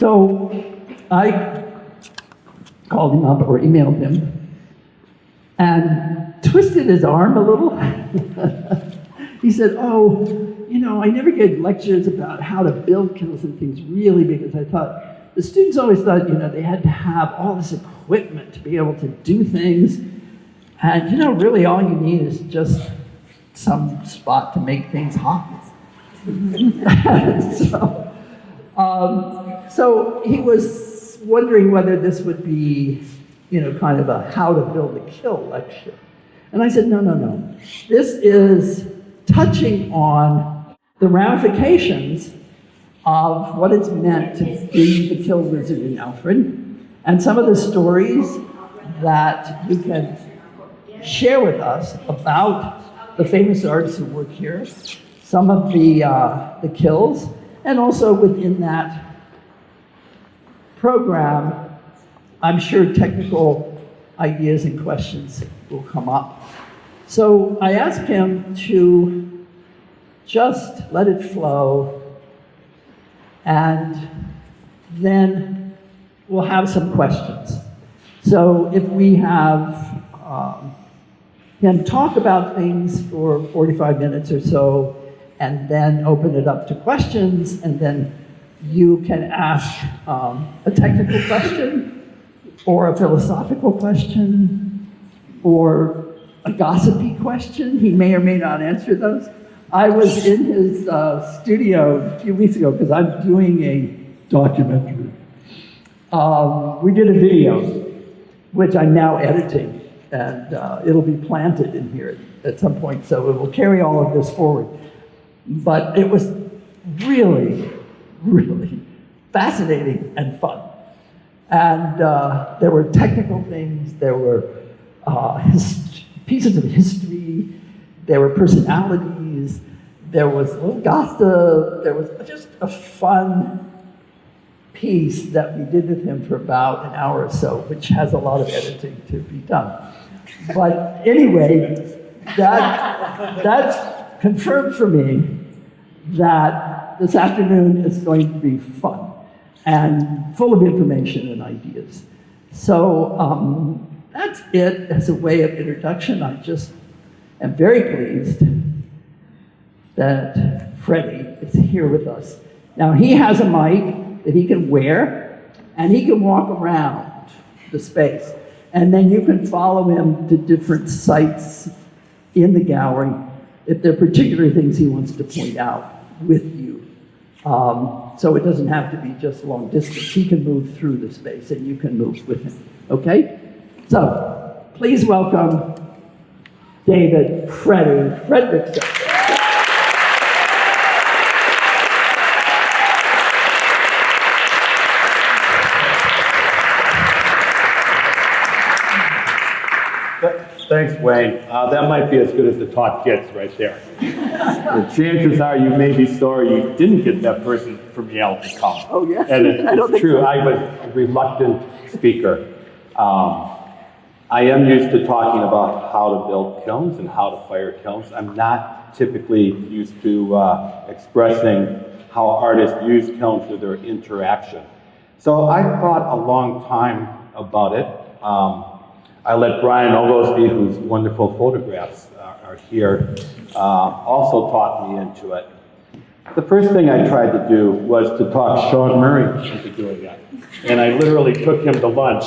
So I called him up or emailed him and twisted his arm a little. He said, oh, you know, I never get lectures about how to build kilns and things really, because I thought, the students always thought, you know, they had to have all this equipment to be able to do things. And, you know, really all you need is just some spot to make things hot. So he was wondering whether this would be, you know, kind of a how to build a kiln lecture. And I said, no, no, no. This is touching on the ramifications of what it's meant to be the kiln wizard in Alfred, and some of the stories that you can share with us about the famous artists who work here, some of the kilns, and also within that program, I'm sure technical ideas and questions will come up. So I asked him to just let it flow, and then we'll have some questions. So if we have him talk about things for 45 minutes or so, and then open it up to questions, and then you can ask a technical question, or a philosophical question, or a gossipy question. He may or may not answer those. I was in his studio a few weeks ago because I'm doing a documentary. We did a video, which I'm now editing, and it'll be planted in here at some point, so it will carry all of this forward. But it was really, really fascinating and fun. And there were technical things, there were pieces of history, there were personalities, there was a little gossip, there was just a fun piece that we did with him for about an hour or so, which has a lot of editing to be done. But anyway, that's confirmed for me that this afternoon is going to be fun and full of information and ideas. So that's it as a way of introduction. I just am very pleased that Freddy is here with us. Now he has a mic that he can wear, and he can walk around the space. And then you can follow him to different sites in the gallery if there are particular things he wants to point out with you. So it doesn't have to be just long distance. He can move through the space and you can move with him, okay? So please welcome David Fredrickson. Thanks, Wayne. That might be as good as the talk gets right there. The chances are you may be sorry you didn't get that person from Yale to come. Oh, yeah? And it's true, So. I was a reluctant speaker. I am used to talking about how to build kilns and how to fire kilns. I'm not typically used to expressing how artists use kilns through their interaction. So I thought a long time about it. I let Brian Oglesby, whose wonderful photographs are here, also taught me into it. The first thing I tried to do was to talk Sean Murray into doing it. And I literally took him to lunch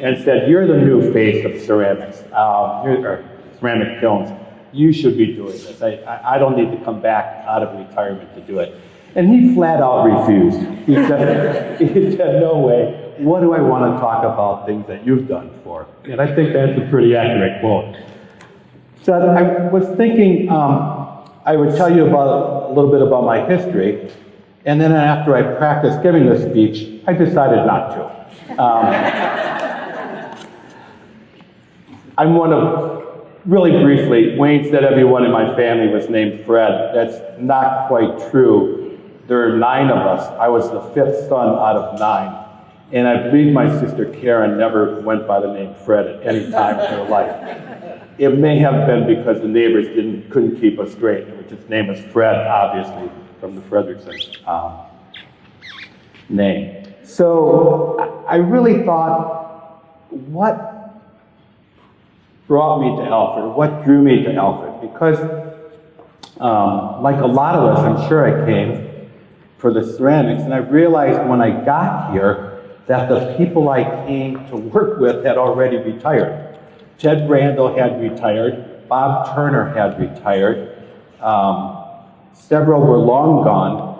and said, you're the new face of ceramics, or ceramic kilns. You should be doing this. I don't need to come back out of retirement to do it. And he flat out refused. He said, no way. What do I want to talk about things that you've done for? And I think that's a pretty accurate quote. So I was thinking I would tell you about a little bit about my history, and then after I practiced giving this speech, I decided not to. I'm one of, really briefly, Wayne said everyone in my family was named Fred. That's not quite true. There are 9 of us. I was the 5th son out of 9. And I believe my sister Karen never went by the name Fred at any time in her life. It may have been because the neighbors couldn't keep us straight, which his name was Fred, obviously, from the Fredrickson name. So I really thought, what brought me to Alfred? What drew me to Alfred? Because like a lot of us, I'm sure I came for the ceramics, and I realized when I got here that the people I came to work with had already retired. Ted Randall had retired, Bob Turner had retired, several were long gone,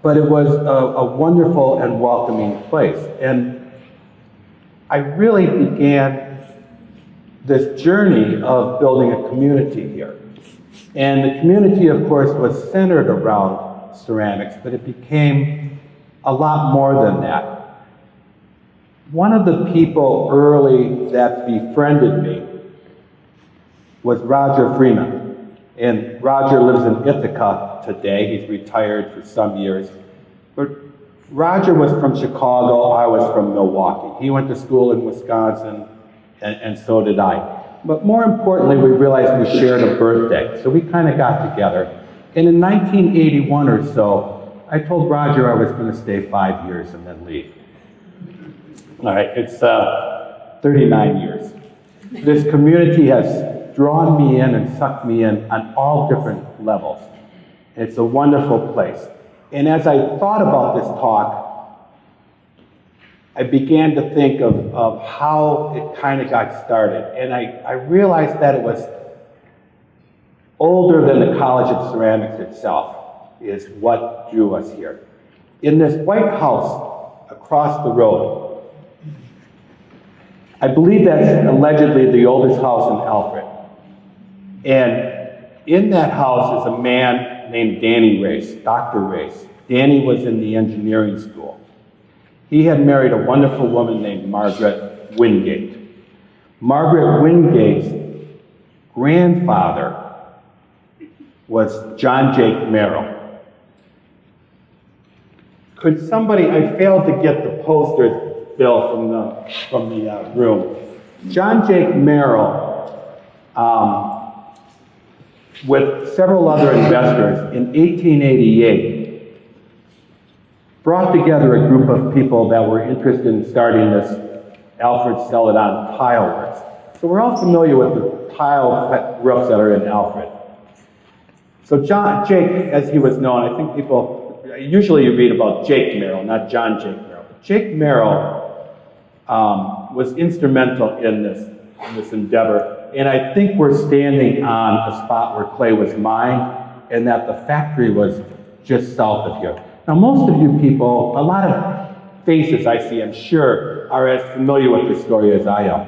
but it was a wonderful and welcoming place. And I really began this journey of building a community here. And the community, of course, was centered around ceramics, but it became a lot more than that. One of the people early that befriended me was Roger Freeman. And Roger lives in Ithaca today. He's retired for some years. But Roger was from Chicago, I was from Milwaukee. He went to school in Wisconsin, and so did I. But more importantly, we realized we shared a birthday, so we kind of got together. And in 1981 or so, I told Roger I was going to stay 5 years and then leave. All right, it's 39 years. This community has drawn me in and sucked me in on all different levels. It's a wonderful place. And as I thought about this talk, I began to think of how it kind of got started. And I realized that it was older than the College of Ceramics itself, is what drew us here. In this White House across the road, I believe that's allegedly the oldest house in Alfred. And in that house is a man named Danny Race, Dr. Race. Danny was in the engineering school. He had married a wonderful woman named Margaret Wingate. Margaret Wingate's grandfather was John Jake Merrill. Could somebody, I failed to get the poster, Bill, from the room. John Jake Merrill, with several other investors in 1888, brought together a group of people that were interested in starting this Alfred Celadon Tile Works. So we're all familiar with the tile roofs that are in Alfred. So Jake, as he was known, I think people, usually you read about Jake Merrill, not John Jake Merrill. Jake Merrill was instrumental in this endeavor, and I think we're standing on a spot where clay was mined and that the factory was just south of here. Now most of you people, a lot of faces I see, I'm sure, are as familiar with the story as I am.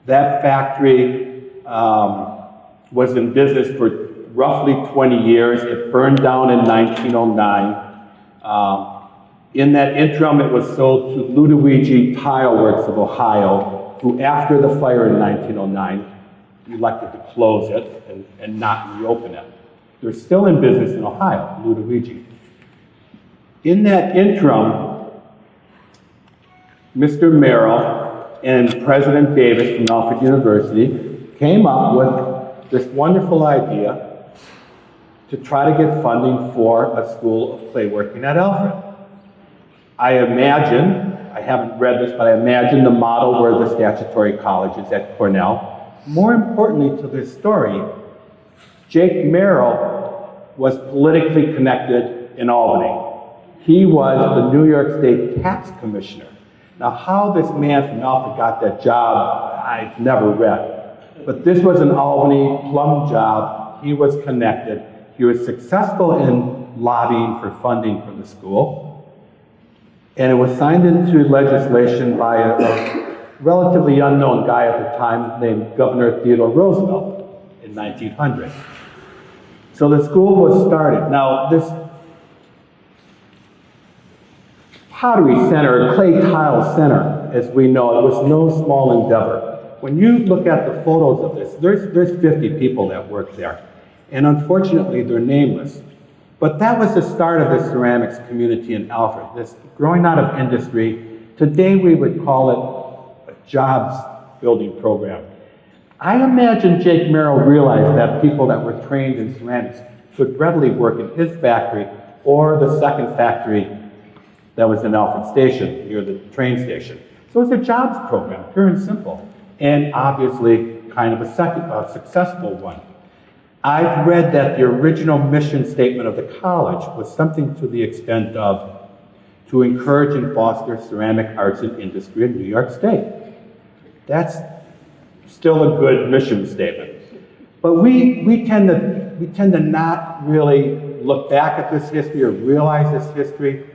That factory was in business for roughly 20 years. It burned down in 1909. In that interim, it was sold to Ludowici Tile Works of Ohio, who after the fire in 1909, elected to close it and not reopen it. They're still in business in Ohio, Ludowici. In that interim, Mr. Merrill and President Davis from Alfred University came up with this wonderful idea to try to get funding for a school of clay working at Alfred. I imagine, I haven't read this, but I imagine the model were the statutory colleges at Cornell. More importantly to this story, Jake Merrill was politically connected in Albany. He was the New York State Tax Commissioner. Now how this man from Alfred got that job, I've never read. But this was an Albany plum job. He was connected. He was successful in lobbying for funding for the school. And it was signed into legislation by a relatively unknown guy at the time named Governor Theodore Roosevelt in 1900. So the school was started. Now this pottery center, clay tile center, as we know, it was no small endeavor. When you look at the photos of this, there's 50 people that work there. And unfortunately, they're nameless. But that was the start of the ceramics community in Alfred, this growing out of industry. Today, we would call it a jobs building program. I imagine Jake Merrill realized that people that were trained in ceramics could readily work in his factory or the second factory that was in Alfred Station, near the train station. So it's a jobs program, pure and simple, and obviously kind of a successful one. I've read that the original mission statement of the college was something to the extent of to encourage and foster ceramic arts and industry in New York State. That's still a good mission statement. But we tend to not really look back at this history or realize this history.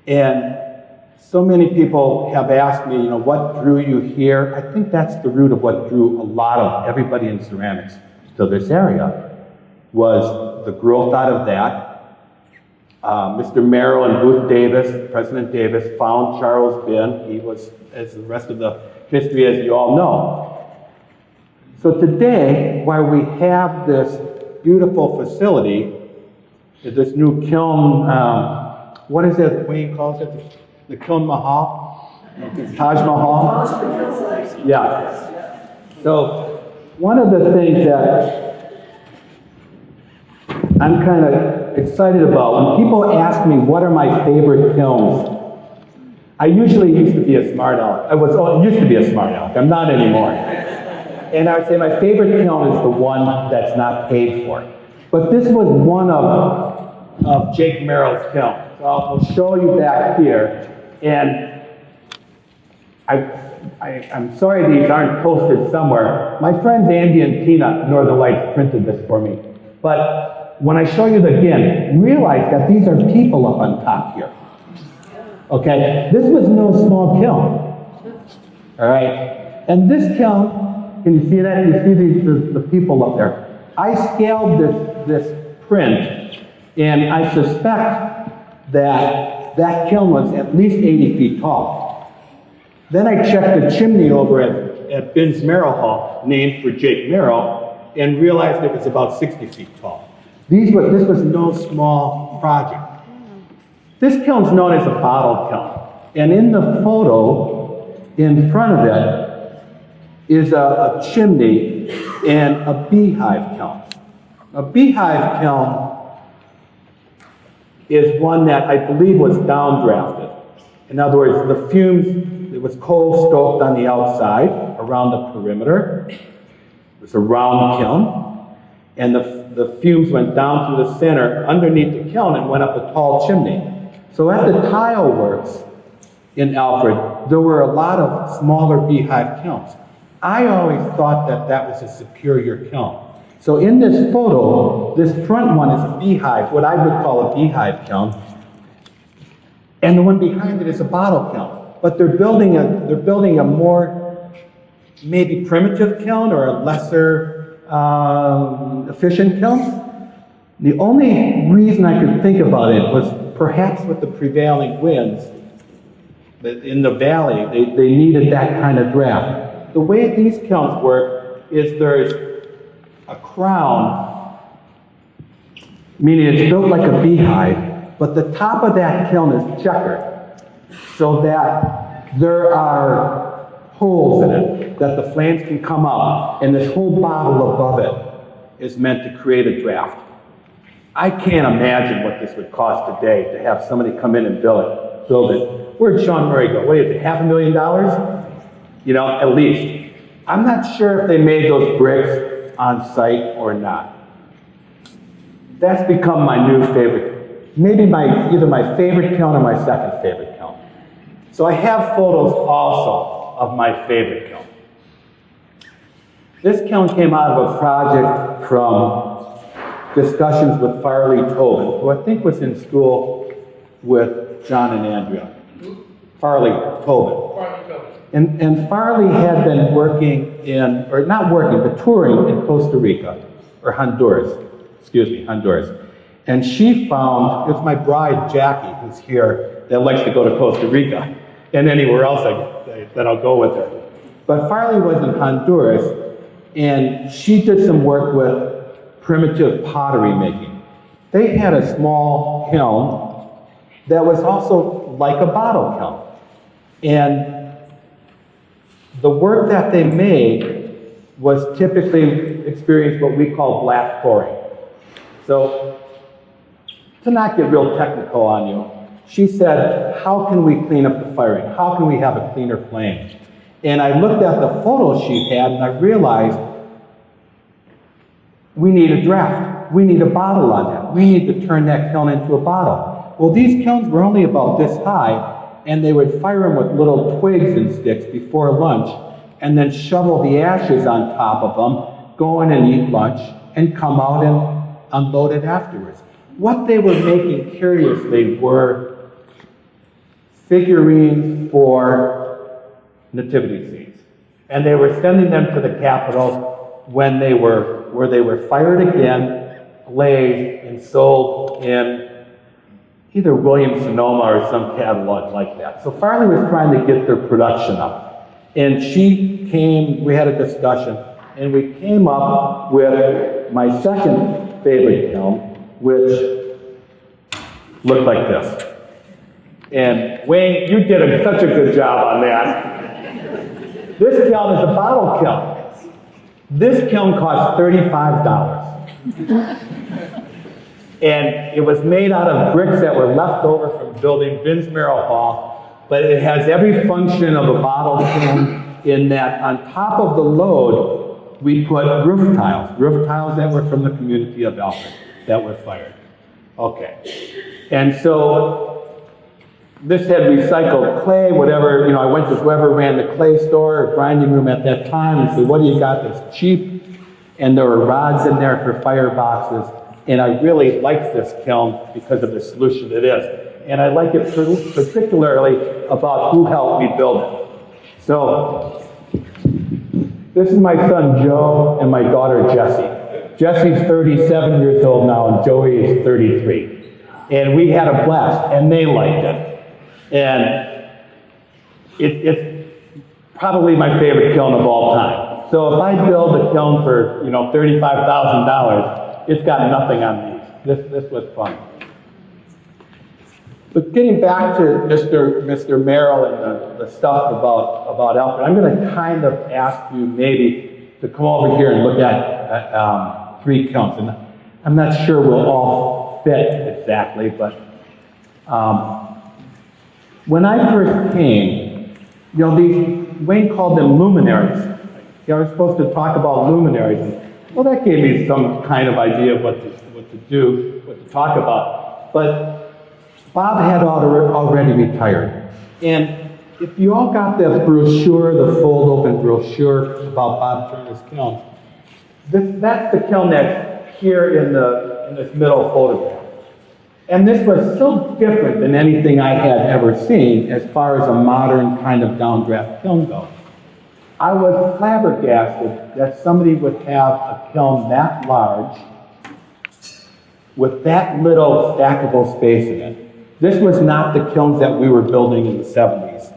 And so many people have asked me, what drew you here? I think that's the root of what drew a lot of everybody in ceramics to this area, was the growth out of that. Mr. Merrill and Booth Davis, President Davis, found Charles Bin. He was, as the rest of the history, as you all know. So today, while we have this beautiful facility, this new kiln, what is it, Wayne calls it? The Kiln Mahal? Taj Mahal? Yeah. So one of the things that I'm kind of excited about, when people ask me what are my favorite kilns, I usually used to be a smart aleck. I used to be a smart aleck. I'm not anymore. And I would say my favorite kiln is the one that's not paid for. But this was one of Jake Merrill's kilns. So I'll show you back here. And I'm sorry these aren't posted somewhere. My friends Andy and Tina, Northern Lights, printed this for me. But when I show you again, realize that these are people up on top here. Okay? This was no small kiln. All right? And this kiln, can you see that? You see the people up there. I scaled this print, and I suspect that kiln was at least 80 feet tall. Then I checked the chimney over at Bin's Merrill Hall, named for Jake Merrill, and realized it was about 60 feet tall. This was no small project. This kiln's known as a bottle kiln, and in the photo in front of it is a chimney and a beehive kiln. A beehive kiln is one that I believe was downdrafted. In other words, the fumes, it was coal stoked on the outside around the perimeter. It was a round kiln, and the fumes went down through the center underneath the kiln and went up a tall chimney. So at the tile works in Alfred, there were a lot of smaller beehive kilns. I always thought that was a superior kiln. So in this photo, this front one is a beehive, what I would call a beehive kiln, and the one behind it is a bottle kiln. But they're building a more maybe primitive kiln or a lesser efficient kiln. The only reason I could think about it was perhaps with the prevailing winds in the valley, they needed that kind of draft. The way these kilns work is there's a crown, meaning it's built like a beehive, but the top of that kiln is checkered so that there are holes in it that the flames can come up, and this whole bottle above it is meant to create a draft. I can't imagine what this would cost today to have somebody come in and build it. Where'd Sean Murray go? What is it, $500,000? At least. I'm not sure if they made those bricks on site or not. That's become my new favorite, maybe either my favorite kiln or my second favorite kiln. So I have photos also of my favorite kiln. This kiln came out of a project from discussions with Farley Tobin, who I think was in school with John and Andrea. Farley Tobin. And Farley had been working touring in Costa Rica, or Honduras. And she found, it's my bride, Jackie, who's here, that likes to go to Costa Rica, and anywhere else that I'll go with her. But Farley was in Honduras, and she did some work with primitive pottery making. They had a small kiln that was also like a bottle kiln. And the work that they made was typically experienced what we call black pouring. So, to not get real technical on you, she said, how can we clean up the firing? How can we have a cleaner flame? And I looked at the photos she had and I realized we need a draft. We need a bottle on that. We need to turn that kiln into a bottle. Well, these kilns were only about this high, and they would fire them with little twigs and sticks before lunch, and then shovel the ashes on top of them, go in and eat lunch, and come out and unload it afterwards. What they were making, curiously, were figurines for nativity scenes. And they were sending them to the Capitol where they were fired again, glazed, and sold in either Williams-Sonoma or some catalog like that. So Farley was trying to get their production up. And we had a discussion, and we came up with my second favorite kiln, which looked like this. And Wayne, you did such a good job on that. This kiln is a bottle kiln. This kiln cost $35. And it was made out of bricks that were left over from building Binsmerrill Hall, but it has every function of a bottle kiln in that on top of the load, we put roof tiles that were from the community of Alfred that were fired. Okay. And so this had recycled clay, whatever, I went to whoever ran the clay store or grinding room at that time and said, what do you got that's cheap? And there were rods in there for fireboxes. And I really liked this kiln because of the solution it is. And I like it particularly about who helped me build it. So, this is my son Joe and my daughter Jessie. Jesse's 37 years old now and Joey is 33. And we had a blast and they liked it. And it's probably my favorite kiln of all time. So if I build a kiln for, $35,000, it's got nothing on these. This was fun. But getting back to Mr. Merrill and the stuff about Alfred, I'm going to kind of ask you maybe to come over here and look at 3 kilns. And I'm not sure we'll all fit exactly, but when I first came, Wayne called them luminaries. I was supposed to talk about luminaries. Well, that gave me some kind of idea of what to talk about. But Bob had already retired. And if you all got the brochure, the fold-open brochure about Bob Turner's kiln, that's the kiln that's here in this middle photograph. And this was so different than anything I had ever seen as far as a modern kind of downdraft kiln goes. I was flabbergasted that somebody would have a kiln that large with that little stackable space in it. This was not the kilns that we were building in the 70s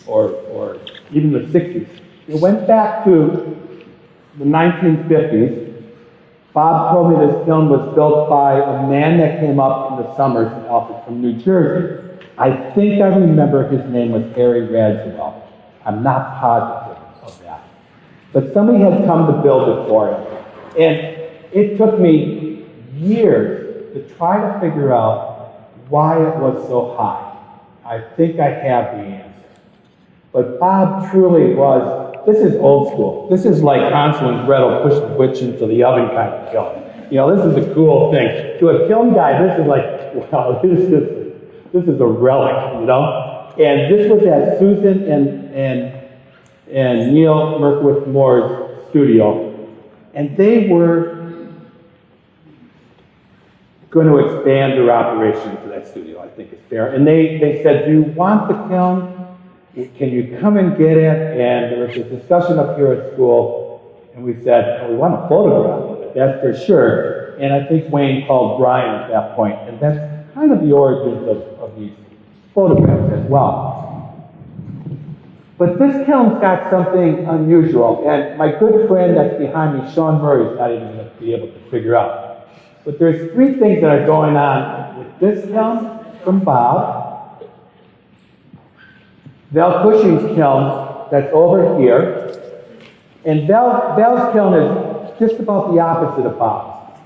or even the 60s. It went back to the 1950s. Bob told me this kiln was built by a man that came up in the summers in Alfred from New Jersey. I think I remember his name was Harry Radziwill. I'm not positive of that. But somebody had come to build it for him. And it took me years to try to figure out why it was so high. I think I have the answer. But Bob truly was, this is old school. This is like Hansel and Gretel push the witch into the oven kind of kiln. This is a cool thing. To a kiln guy, this is like, wow, this is a relic, And this was at Susan and Neil Merkwith Moore's studio. And they were going to expand their operation to that studio, I think it's fair. And they said, do you want the kiln? Can you come and get it? And there was a discussion up here at school, and we said, we want a photograph of it, that's for sure. And I think Wayne called Brian at that point, and that's kind of the origins of these photographs as well. But this kiln's got something unusual, and my good friend that's behind me, Sean Murray, is not even going to be able to figure out. But there's 3 things that are going on with this kiln from Bob, Val Cushing's kiln that's over here, and Val's kiln is just about the opposite of Bob's.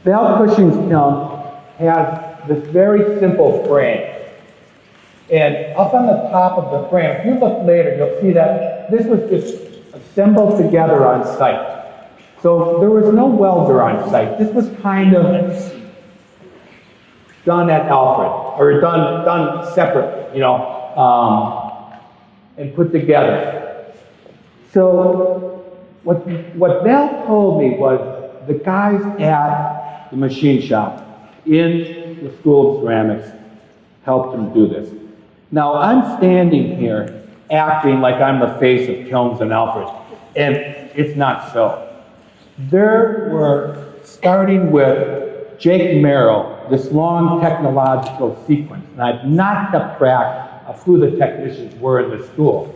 Val Cushing's kiln has this very simple frame. And up on the top of the frame, if you look later, you'll see that this was just assembled together on site. So there was no welder on site. This was kind of done at Alfred, or done separately, you know, and put together. So what Val told me was the guys at the machine shop in the School of Ceramics helped him do this. Now I'm standing here acting like I'm the face of Kilns and Alfred, and it's not so. There were, starting with Jake Merrill, this long technological sequence, and I've not kept track of who the technicians were in the school.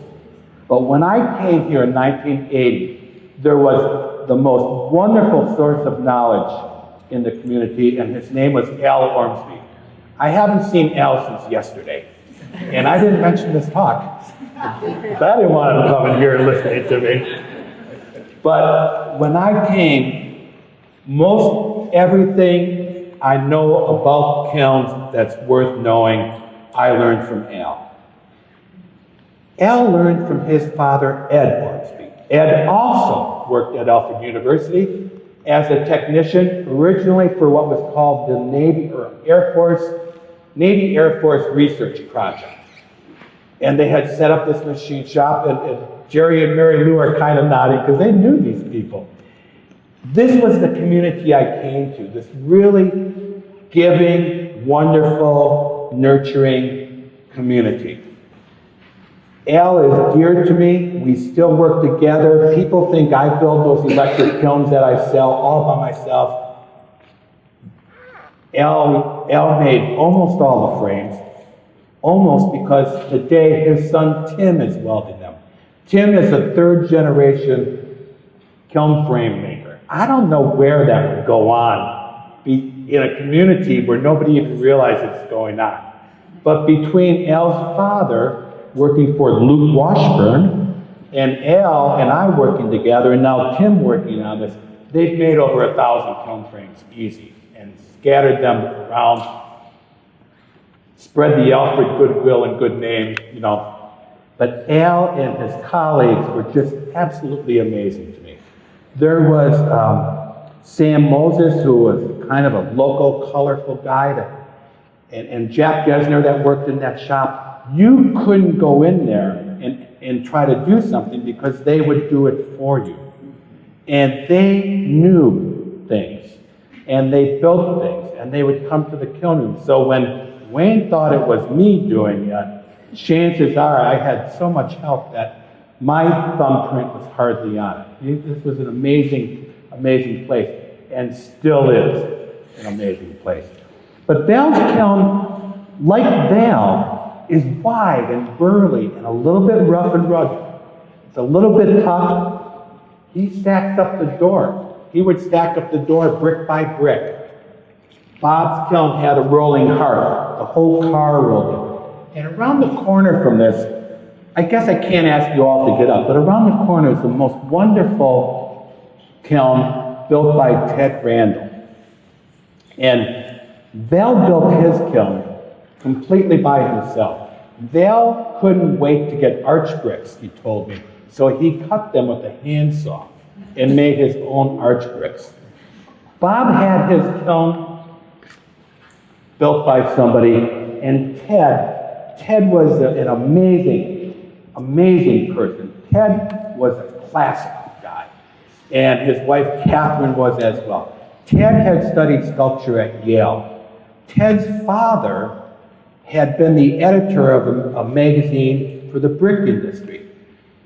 But when I came here in 1980, there was the most wonderful source of knowledge in the community, and his name was Al Ormsby. I haven't seen Al since yesterday, and I didn't mention this talk. I didn't want him coming here and listening to me. But when I came, most everything I know about kilns that's worth knowing, I learned from Al. Al learned from his father, Ed Ormsby. Ed also worked at Alfred University as a technician, originally for what was called the Navy Air Force Research Project. And they had set up this machine shop, and Jerry and Mary Lou are kind of nodding because they knew these people. This was the community I came to, this really giving, wonderful, nurturing community. Al is dear to me. We still work together. People think I build those electric kilns that I sell all by myself. Al made almost all the frames, almost, because today his son Tim is welding them. Tim is a third generation kiln frame maker. I don't know where that would go on in a community where nobody even realizes it's going on. But between Al's father working for Luke Washburn and Al and I working together, and now Tim working on this, they've made over 1,000 kiln frames easy and scattered them around, spread the Alfred goodwill and good name, you know. But Al and his colleagues were just absolutely amazing to me. There was Sam Moses, who was kind of a local, colorful guy, and Jack Gesner that worked in that shop. You couldn't go in there and try to do something because they would do it for you. And they knew things, and they built things, and they would come to the kiln room. So when Wayne thought it was me doing it, chances are I had so much help that my thumbprint was hardly on it. This was an amazing, amazing place, and still is an amazing place. But Val's kiln, like Val, is wide and burly and a little bit rough and rugged. It's a little bit tough. He stacks up the door. He would stack up the door brick by brick. Bob's kiln had a rolling hearth. The whole car rolled in. And around the corner from this, I guess I can't ask you all to get up, but around the corner is the most wonderful kiln built by Ted Randall. And Val built his kiln completely by himself. Val couldn't wait to get arch bricks, he told me, so he cut them with a handsaw and made his own arch bricks. Bob had his kiln built by somebody, and Ted was an amazing, amazing person. Ted was a classic guy, and his wife Catherine was as well. Ted had studied sculpture at Yale. Ted's father had been the editor of a magazine for the brick industry.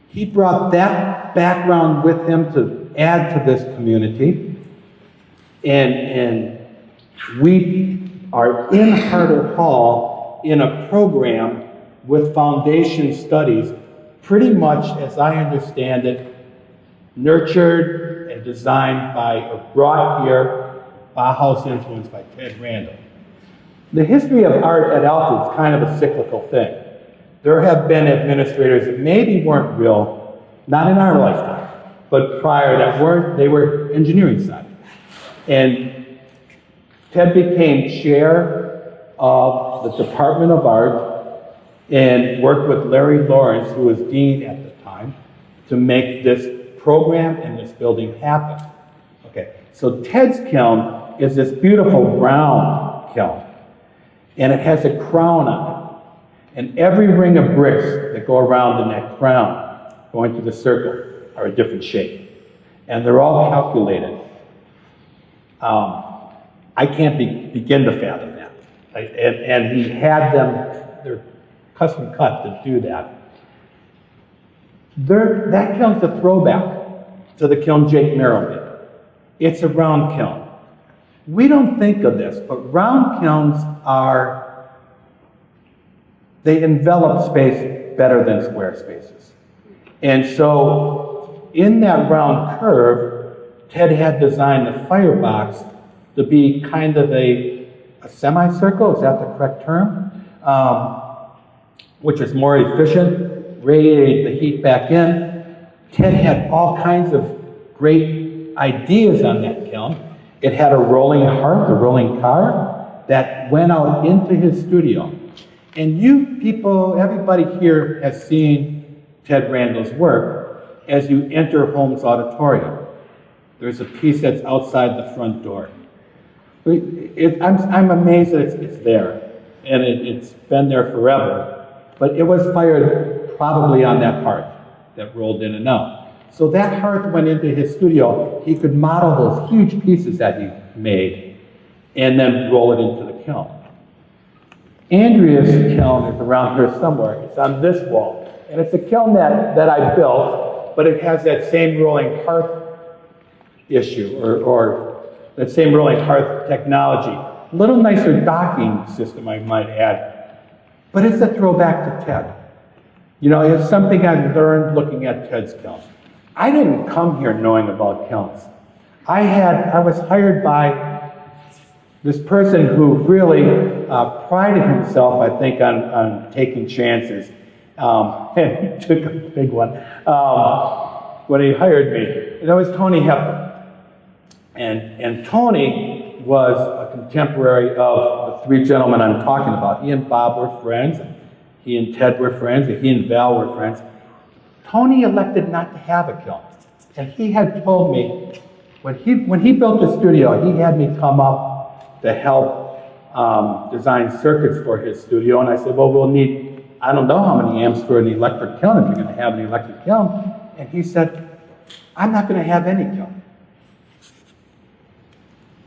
He brought that background with him to add to this community, and we are in Harder Hall in a program with foundation studies, pretty much, as I understand it, nurtured and designed by, or brought here, Bauhaus influenced by Ted Randall. The history of art at Alfred is kind of a cyclical thing. There have been administrators that maybe weren't real, not in our lifetime, but prior that weren't, they were engineering side. And Ted became chair of the Department of Art and worked with Larry Lawrence, who was dean at the time, to make this program and this building happen. Okay, so Ted's kiln is this beautiful round kiln, and it has a crown on it. And every ring of bricks that go around in that crown, going through the circle, are a different shape. And they're all calculated. I can't begin to fathom that. And he had them, they're custom cut to do that. That kiln's a throwback to the kiln Jake Merrill did. It's a round kiln. We don't think of this, but round kilns they envelop space better than square spaces. And so in that round curve, Ted had designed the firebox to be kind of a semicircle, is that the correct term? Which is more efficient, radiate the heat back in. Ted had all kinds of great ideas on that kiln. It had a rolling hearth, a rolling car, that went out into his studio. And you people, everybody here has seen Ted Randall's work as you enter Holmes Auditorium. There's a piece that's outside the front door. I'm amazed that it's there, and it's been there forever, but it was fired probably on that hearth that rolled in and out. So that hearth went into his studio. He could model those huge pieces that he made and then roll it into the kiln. Andrea's kiln is around here somewhere. It's on this wall. And it's a kiln that I built, but it has that same rolling hearth issue, or that same rolling hearth technology. A little nicer docking system, I might add. But it's a throwback to Ted. You know, it's something I learned looking at Ted's kiln. I didn't come here knowing about kilns. I was hired by this person who really prided himself, I think, on taking chances. And he took a big one when he hired me. And that was Tony Hepburn. And Tony was a contemporary of the three gentlemen I'm talking about. He and Bob were friends, and he and Ted were friends, and he and Val were friends. Tony elected not to have a kiln. And he had told me, when he built the studio, he had me come up to help design circuits for his studio. And I said, well, we'll need, I don't know how many amps for an electric kiln if you're going to have an electric kiln. And he said, I'm not going to have any kiln.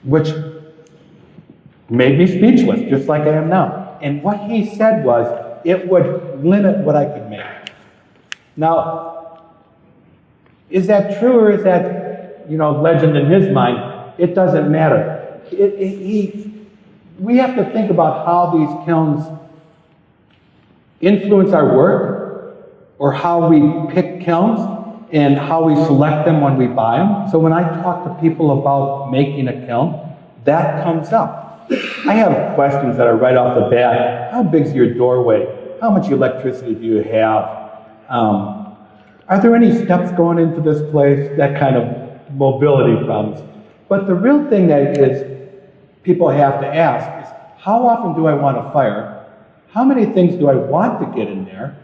Which made me speechless, just like I am now. And what he said was, it would limit what I could make. Now, is that true, or is that, legend in his mind? It doesn't matter. We have to think about how these kilns influence our work, or how we pick kilns, and how we select them when we buy them. So when I talk to people about making a kiln, that comes up. I have questions that are right off the bat. How big's your doorway? How much electricity do you have? Are there any steps going into this place? That kind of mobility problems. But the real thing that is people have to ask is, how often do I want to fire? How many things do I want to get in there?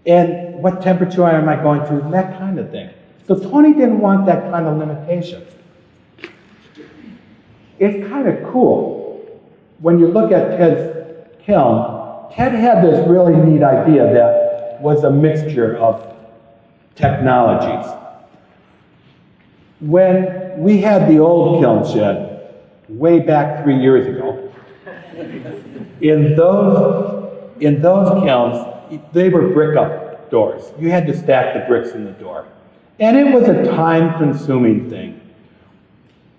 And what temperature am I going to? And that kind of thing. So Tony didn't want that kind of limitation. It's kind of cool. When you look at Ted's kiln, Ted had this really neat idea that was a mixture of technologies. When we had the old kiln shed, way back 3 years ago, in those kilns, they were brick-up doors. You had to stack the bricks in the door. And it was a time-consuming thing.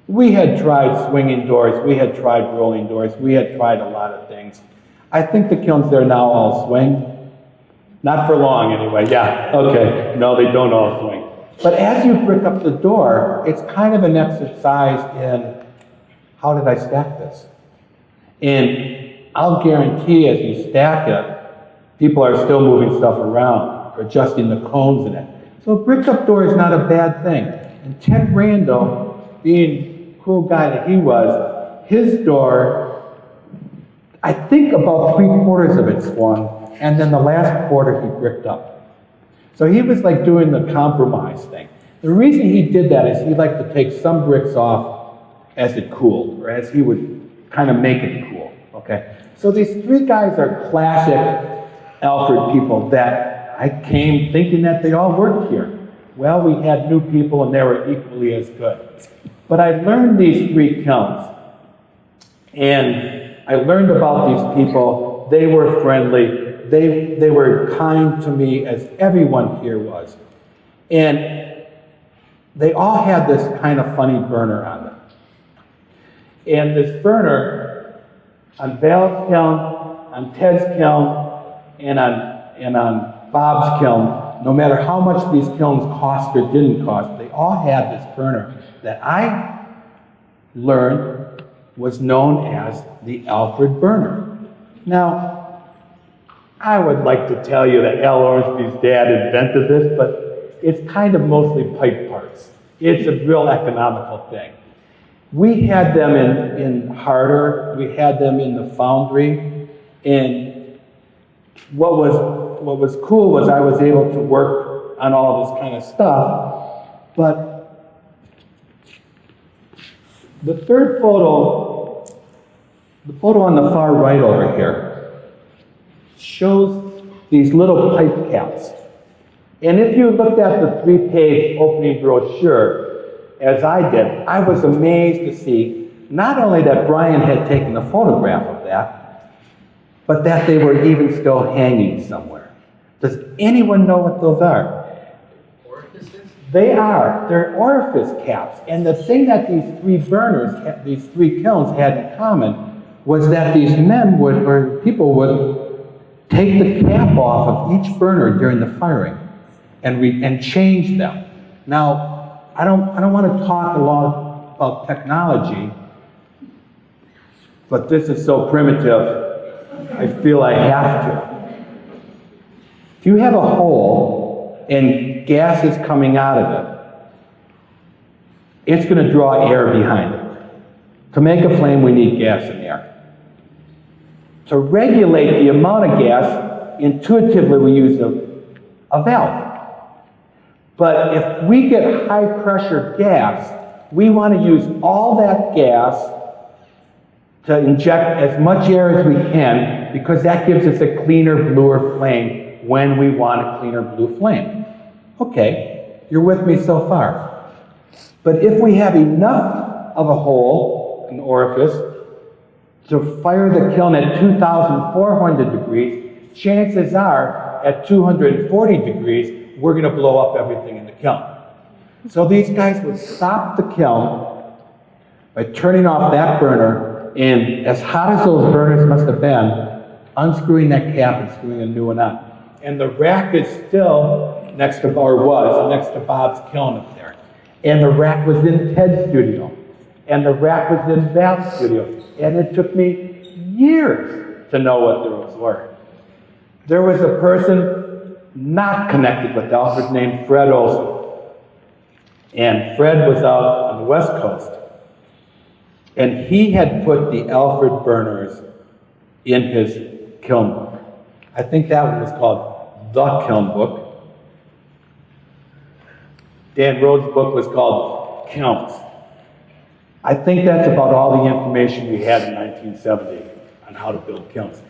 We had tried swinging doors, we had tried rolling doors, we had tried a lot of things. I think the kilns there now all swing. Not for long anyway, yeah, okay. No, they don't all swing. But as you brick up the door, it's kind of an exercise in, how did I stack this? And I'll guarantee as you stack it, people are still moving stuff around, or adjusting the cones in it. So a brick up door is not a bad thing. And Ted Randall, being the cool guy that he was, his door I think about 3/4 of it swung, and then the last quarter he bricked up. So he was like doing the compromise thing. The reason he did that is he liked to take some bricks off as it cooled, or as he would kind of make it cool, okay? So these three guys are classic Alfred people that I came thinking that they all worked here. Well, we had new people and they were equally as good. But I learned these three kilns, and I learned about these people. They were friendly. They were kind to me, as everyone here was. And they all had this kind of funny burner on them. And this burner, on Val's kiln, on Ted's kiln, and on Bob's kiln, no matter how much these kilns cost or didn't cost, they all had this burner that I learned was known as the Alfred Burner. Now, I would like to tell you that Al Ormsby's dad invented this, but it's kind of mostly pipe parts. It's a real economical thing. We had them in Harder, we had them in the foundry, and what was cool was I was able to work on all of this kind of stuff, but the third photo, the photo on the far right over here, shows these little pipe caps. And if you looked at the 3-page opening brochure, as I did, I was amazed to see not only that Brian had taken a photograph of that, but that they were even still hanging somewhere. Does anyone know what those are? Orifices? They are. They're orifice caps. And the thing that these three burners, these three kilns had in common was that these men would, or people would, take the cap off of each burner during the firing and change them. Now, I don't want to talk a lot about technology, but this is so primitive, I feel I have to. If you have a hole and gas is coming out of it, it's going to draw air behind it. To make a flame, we need gas and air. To regulate the amount of gas, intuitively we use a valve. But if we get high pressure gas, we want to use all that gas to inject as much air as we can, because that gives us a cleaner, bluer flame when we want a cleaner blue flame. Okay, you're with me so far. But if we have enough of a hole, an orifice, to fire the kiln at 2,400 degrees, chances are at 240 degrees, we're going to blow up everything in the kiln. So these guys would stop the kiln by turning off that burner, and as hot as those burners must have been, unscrewing that cap and screwing a new one on. And the rack is still next to, or was, next to Bob's kiln up there. And the rack was in Ted's studio. And the rack was in Val's studio. And it took me years to know what those were. There was a person not connected with Alfred named Fred Olson. And Fred was out on the West Coast. And he had put the Alfred burners in his kiln book. I think that one was called The Kiln Book. Dan Rhodes' book was called Kilns. I think that's about all the information we had in 1970 on how to build kilns.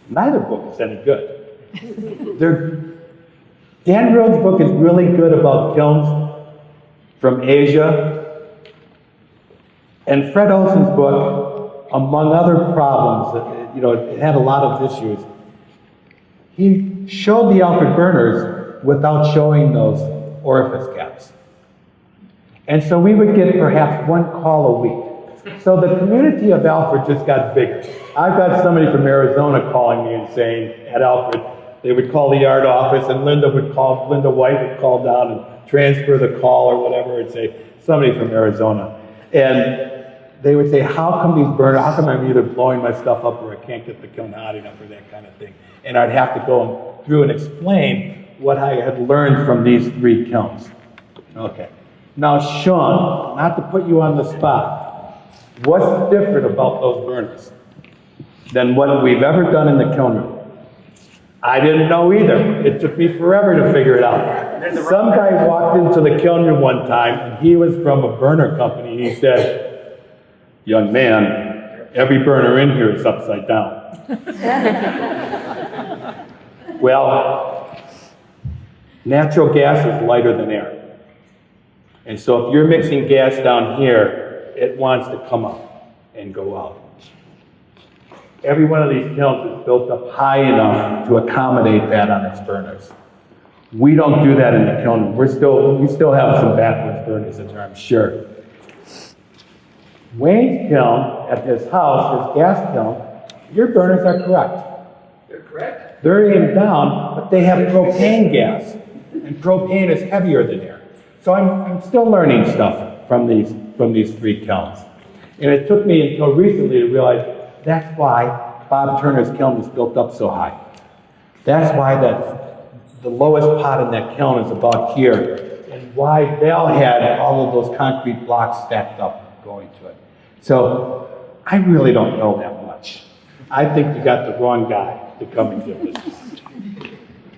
Neither book is any good. Dan Rhodes' book is really good about kilns from Asia. And Fred Olson's book, among other problems, it had a lot of issues. He showed the Alfred burners without showing those orifice caps. And so we would get perhaps one call a week. So the community of Alfred just got bigger. I've got somebody from Arizona calling me and saying, at Alfred, they would call the yard office, and Linda White would call down and transfer the call or whatever, and say, somebody from Arizona. And they would say, how come I'm either blowing my stuff up or I can't get the kiln hot enough or that kind of thing. And I'd have to go through and explain what I had learned from these three kilns. Okay. Now, Sean, not to put you on the spot, what's different about those burners? than what we've ever done in the kiln room. I didn't know either. It took me forever to figure it out. Some guy walked into the kiln room one time, and he was from a burner company. He said, "Young man, every burner in here is upside down." Well, natural gas is lighter than air. And so if you're mixing gas down here, it wants to come up and go out. Every one of these kilns is built up high enough to accommodate that on its burners. We don't do that in the kiln. We still have some backwards burners in there, I'm sure. Wayne's kiln at his house, his gas kiln, your burners are correct. They're correct. They're aimed down, but they have propane gas, and propane is heavier than air. So I'm still learning stuff from these three kilns. And it took me until recently to realize that's why Bob Turner's kiln was built up so high. That's why the lowest pot in that kiln is about here, and why Val had all of those concrete blocks stacked up going to it. So I really don't know that much. I think you got the wrong guy to come and give this.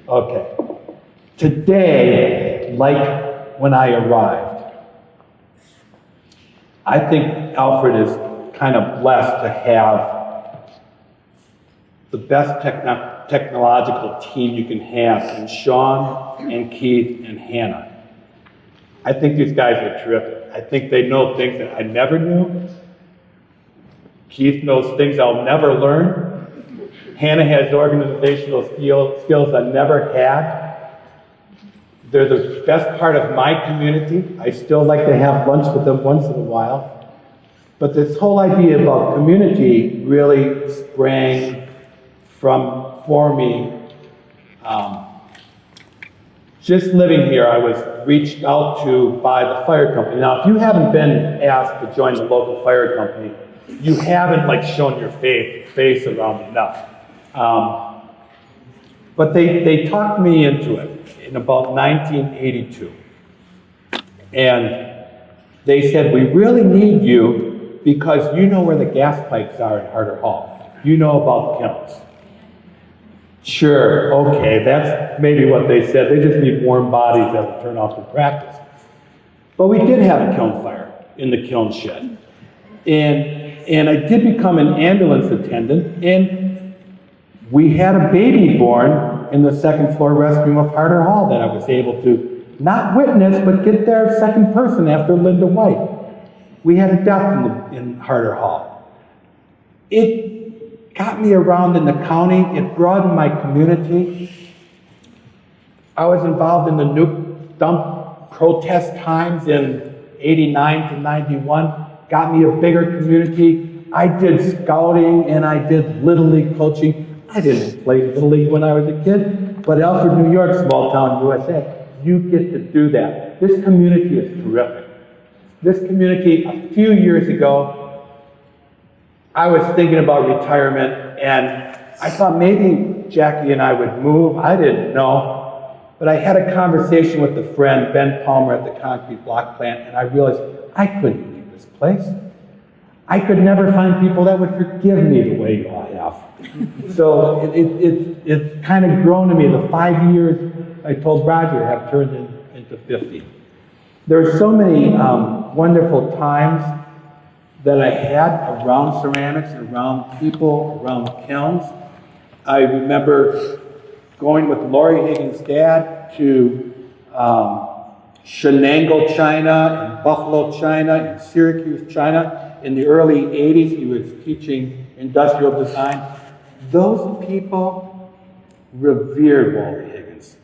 Okay. Today, like when I arrived, I think Alfred is kind of blessed to have the best technological team you can have in Sean and Keith and Hannah. I think these guys are terrific. I think they know things that I never knew. Keith knows things I'll never learn. Hannah has organizational skills I never had. They're the best part of my community. I still like to have lunch with them once in a while. But this whole idea about community really sprang for me. Just living here, I was reached out to by the fire company. Now, if you haven't been asked to join the local fire company, you haven't shown your face around enough. But they talked me into it in about 1982. And they said, "We really need you because you know where the gas pipes are in Harder Hall. You know about kilns." Sure, okay, that's maybe what they said. They just need warm bodies that will turn off in practice. But we did have a kiln fire in the kiln shed. And I did become an ambulance attendant, and we had a baby born in the second floor restroom of Harder Hall that I was able to not witness, but get there second person after Linda White. We had a death in Harder Hall. It got me around in the county. It broadened my community. I was involved in the nuke dump protest times in 89 to 91. Got me a bigger community. I did scouting and I did Little League coaching. I didn't play Little League when I was a kid, but Alfred, New York, small town USA, you get to do that. This community is terrific. This community, a few years ago, I was thinking about retirement, and I thought maybe Jackie and I would move. I didn't know, but I had a conversation with a friend, Ben Palmer, at the concrete block plant, and I realized I couldn't leave this place. I could never find people that would forgive me the way you all have. So it's kind of grown to me. The 5 years, I told Roger, have turned into 50. There are so many wonderful times that I had around ceramics, around people, around kilns. I remember going with Laurie Higgins' dad to Shenango, China, and Buffalo, China, and Syracuse, China. In the early 80s, he was teaching industrial design. Those people revered Laurie Higgins.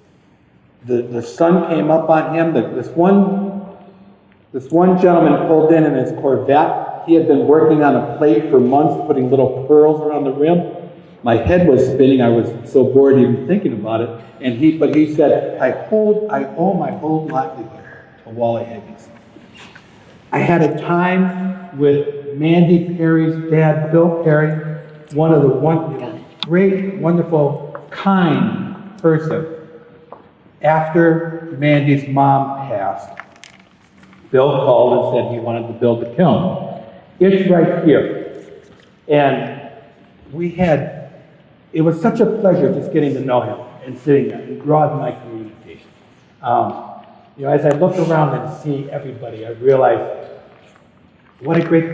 The sun came up on him. This one gentleman pulled in his Corvette. He had been working on a plate for months, putting little pearls around the rim. My head was spinning. I was so bored even thinking about it. But he said, I owe my whole livelihood to Wally Higgins. I had a time with Mandy Perry's dad, Bill Perry, one of the great, wonderful, kind person. After Mandy's mom passed, Bill called and said he wanted to build a kiln. It's right here. And it was such a pleasure just getting to know him and sitting there and broaden my communication. As I look around and see everybody, I realize what a great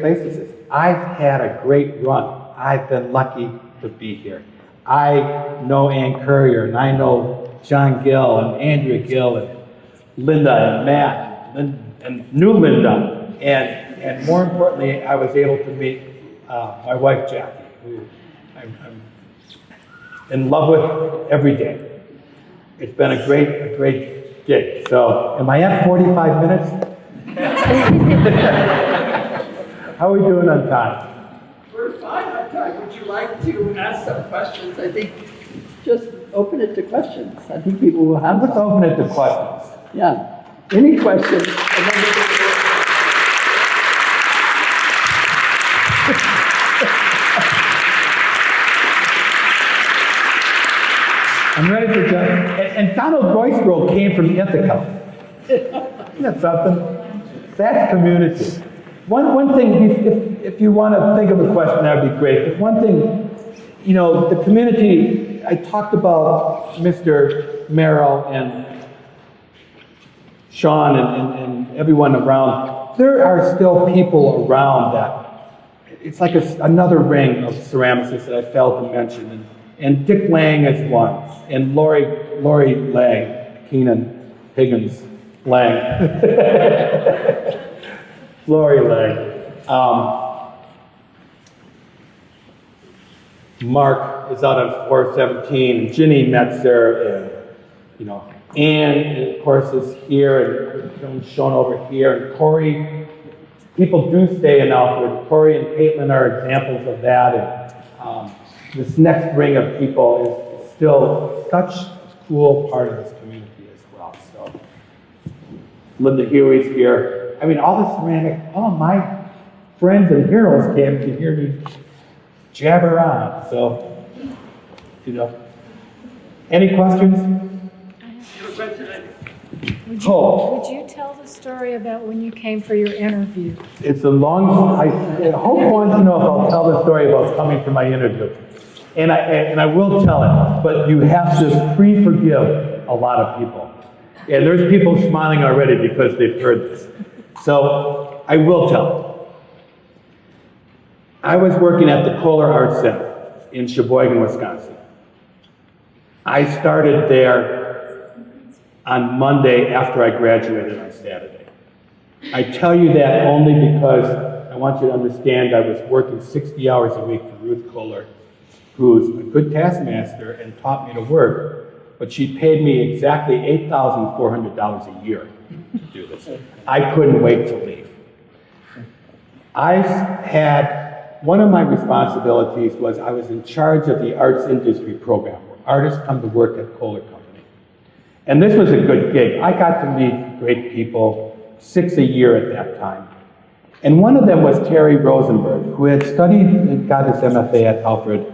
place this is. I've had a great run. I've been lucky to be here. I know Ann Courier, and I know John Gill, and Andrea Gill, and Linda, and Matt, and new Linda, and more importantly, I was able to meet my wife, Jackie, who I'm in love with every day. It's been a great gig. So, am I at 45 minutes? How are we doing on time? We're fine on time. Would you like to ask some questions? I think just open it to questions. I think people will have Let's some. open it to questions. Yeah. Any questions? And then I'm ready for John. And Donald Royce came from Ithaca. Isn't that something? That's community. One thing, if you want to think of a question, that would be great. But one thing, the community, I talked about Mr. Merrill and Sean and everyone around. There are still people around that. It's like another ring of ceramicists that I failed to mention. And Dick Lang is one. And Lori Lang, Keenan Higgins Lang. Lori Lang. Mark is out on 417. Ginny Metzer, and Ann, of course, is here, and shown over here. And Corey, people do stay in Alfred. Corey and Caitlin are examples of that. And this next ring of people is still such a cool part of this community as well. So, Linda Huey's here. I mean, all the ceramic, all my friends and heroes came to hear me jabber on. So, any questions? Would you tell the story about when you came for your interview? It's a long, I hope wants to know if I'll tell the story about coming for my interview. And I will tell it, but you have to pre-forgive a lot of people. And there's people smiling already because they've heard this. So I will tell it. I was working at the Kohler Art Center in Sheboygan, Wisconsin. I started there on Monday after I graduated on Saturday. I tell you that only because I want you to understand I was working 60 hours a week for Ruth Kohler, who's a good taskmaster and taught me to work, but she paid me exactly $8,400 a year to do this. I couldn't wait to leave. One of my responsibilities was I was in charge of the arts industry program, where artists come to work at Kohler Company. And this was a good gig. I got to meet great people, 6 a year at that time. And one of them was Terry Rosenberg, who had studied and got his MFA at Alfred,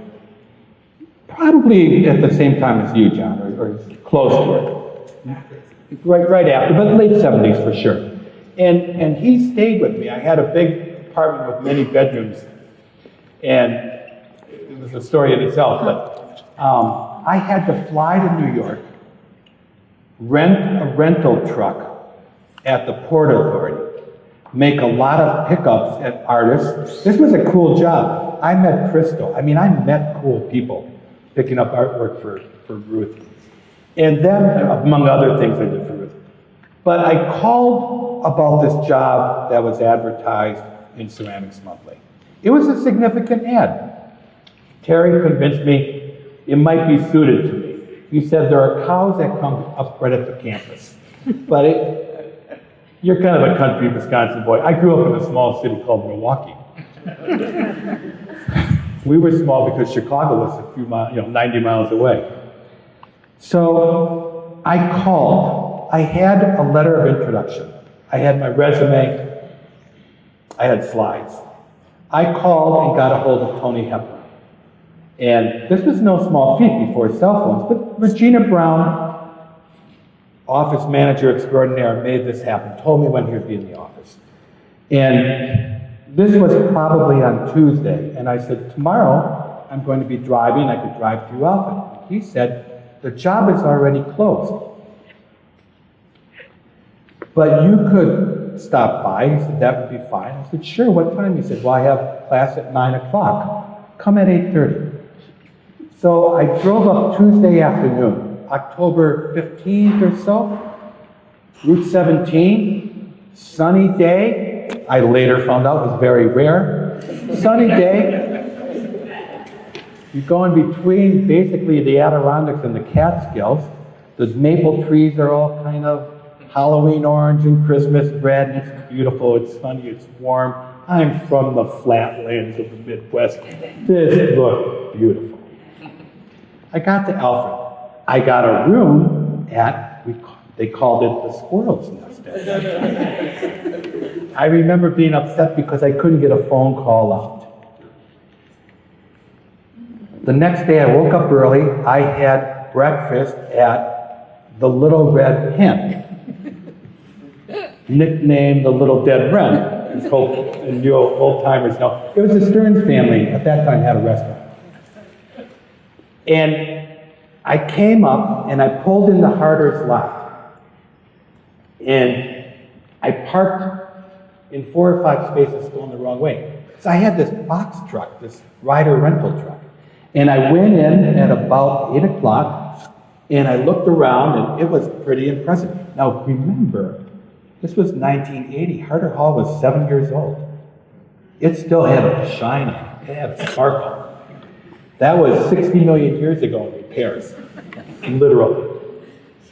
probably at the same time as you, John, or close to it. Right after, but late 70s for sure. And he stayed with me. I had a big apartment with many bedrooms, and it was a story in itself, but I had to fly to New York, rent a rental truck at the Port Authority, make a lot of pickups at artists. This was a cool job. I met Crystal. I met cool people picking up artwork for Ruth. And then, among other things I did for Ruth. But I called about this job that was advertised in Ceramics Monthly. It was a significant ad. Terry convinced me it might be suited to me. He said there are cows that come up right at the campus. But you're kind of a country Wisconsin boy. I grew up in a small city called Milwaukee. We were small because Chicago was a few miles, 90 miles away. So I called. I had a letter of introduction. I had my resume. I had slides. I called and got a hold of Tony Hepburn. And this was no small feat before cell phones, but Regina Brown, office manager extraordinaire, made this happen, told me when he would be in the office. And This was probably on Tuesday, and I said, tomorrow I'm going to be driving, I could drive through Alfred. He said, the job is already closed. But you could stop by. He said, that would be fine. I said, sure, what time? He said, well, I have class at 9 o'clock. Come at 8:30. So I drove up Tuesday afternoon, October 15th or so, Route 17, sunny day. I later found out was very rare. Sunny day. You go in between basically the Adirondacks and the Catskills. The maple trees are all kind of Halloween orange and Christmas red, and it's beautiful, it's sunny, it's warm. I'm from the flatlands of the Midwest. This looked beautiful. I got to Alfred. I got a room at, they called it the Squirrel's Nest. I remember being upset because I couldn't get a phone call out. The next day I woke up early. I had breakfast at the Little Red Hen, nicknamed the Little Dead Wren. And you old timers know. It was the Stearns family at that time had a restaurant. And I came up and I pulled in the Harder's lot. And I parked in 4 or 5 spaces going the wrong way. So I had this box truck, this rider rental truck. And I went in at about 8 o'clock and I looked around and it was pretty impressive. Now remember, this was 1980. Harder Hall was 7 years old. It still had a shine on it. It had a sparkle. That was 60 million years ago in repairs, literally.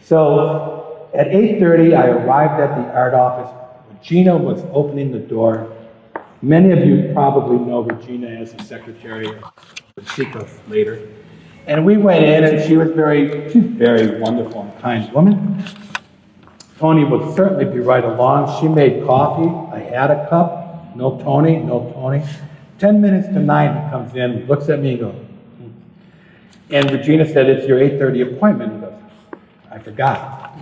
So at 8:30, I arrived at the art office. Regina was opening the door. Many of you probably know Regina as the secretary, or speak of later. And we went in, and she's very wonderful and kind woman. Tony would certainly be right along. She made coffee. I had a cup. No Tony, no Tony. 10 minutes to 9, he comes in, looks at me and goes, and Regina said, it's your 8:30 appointment. He goes, I forgot.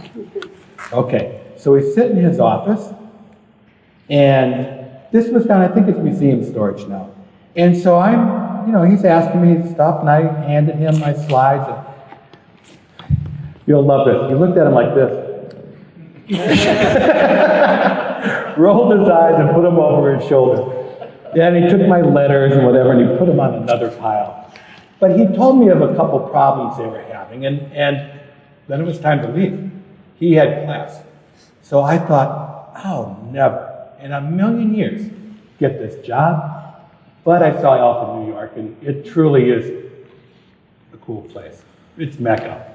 Okay, so we sit in his office, and this was done, I think it's museum storage now. And so he's asking me stuff, and I handed him my slides. And you'll love this. He looked at him like this. Rolled his eyes and put them over his shoulder. Yeah, and he took my letters and whatever, and he put them on another pile. But he told me of a couple problems they were having, and then it was time to leave. He had class. So I thought, I'll never, in a million years, get this job. But I saw Alfred, New York, and it truly is a cool place. It's Mecca.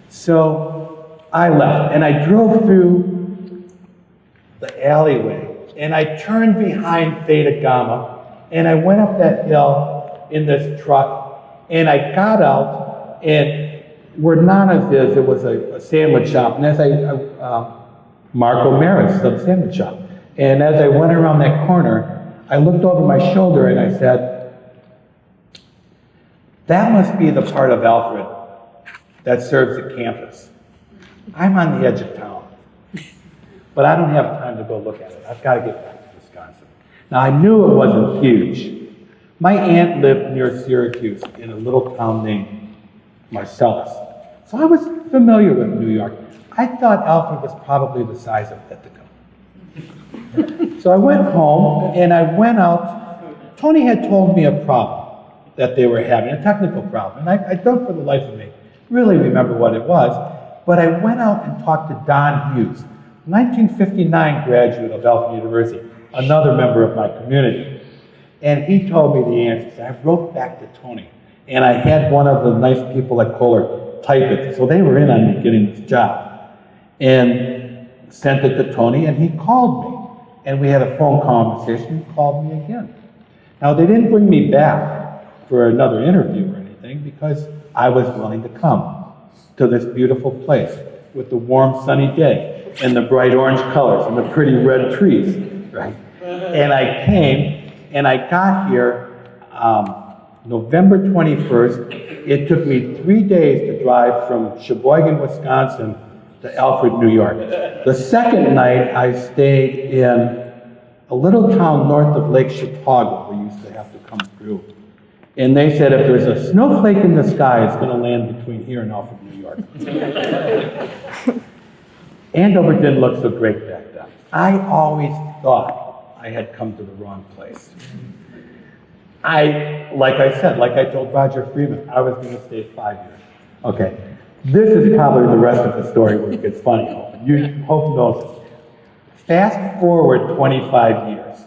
So I left, and I drove through the alleyway, and I turned behind Theta Gamma, and I went up that hill in this truck, and I got out, and where Nana's is, it was a sandwich shop, and as Marco Maris, the sandwich shop, and as I went around that corner, I looked over my shoulder and I said, that must be the part of Alfred that serves the campus. I'm on the edge of town, but I don't have time to go look at it. I've got to get back to Wisconsin. Now, I knew it wasn't huge. My aunt lived near Syracuse in a little town named Marcellus. So I was familiar with New York. I thought Alfred was probably the size of Ithaca. So I went home and I went out. Tony had told me a problem that they were having, a technical problem. And I don't for the life of me really remember what it was. But I went out and talked to Don Hughes, 1959 graduate of Alfred University, another member of my community. And he told me the answers. I wrote back to Tony. And I had one of the nice people at Kohler type it. So they were in on me getting this job. And sent it to Tony, and he called me. And we had a phone conversation. He called me again. Now, they didn't bring me back for another interview or anything because I was willing to come to this beautiful place with the warm, sunny day and the bright orange colors and the pretty red trees, right? And I came. And I got here November 21st. It took me 3 days to drive from Sheboygan, Wisconsin to Alfred, New York. The second night I stayed in a little town north of Lake Chautauqua we used to have to come through. And they said if there's a snowflake in the sky, it's going to land between here and Alfred, New York. Andover didn't look so great back then. I always thought I had come to the wrong place. Like I told Roger Freeman, I was going to stay 5 years. Okay, this is probably the rest of the story where it gets funny. Hope knows it. Fast forward 25 years.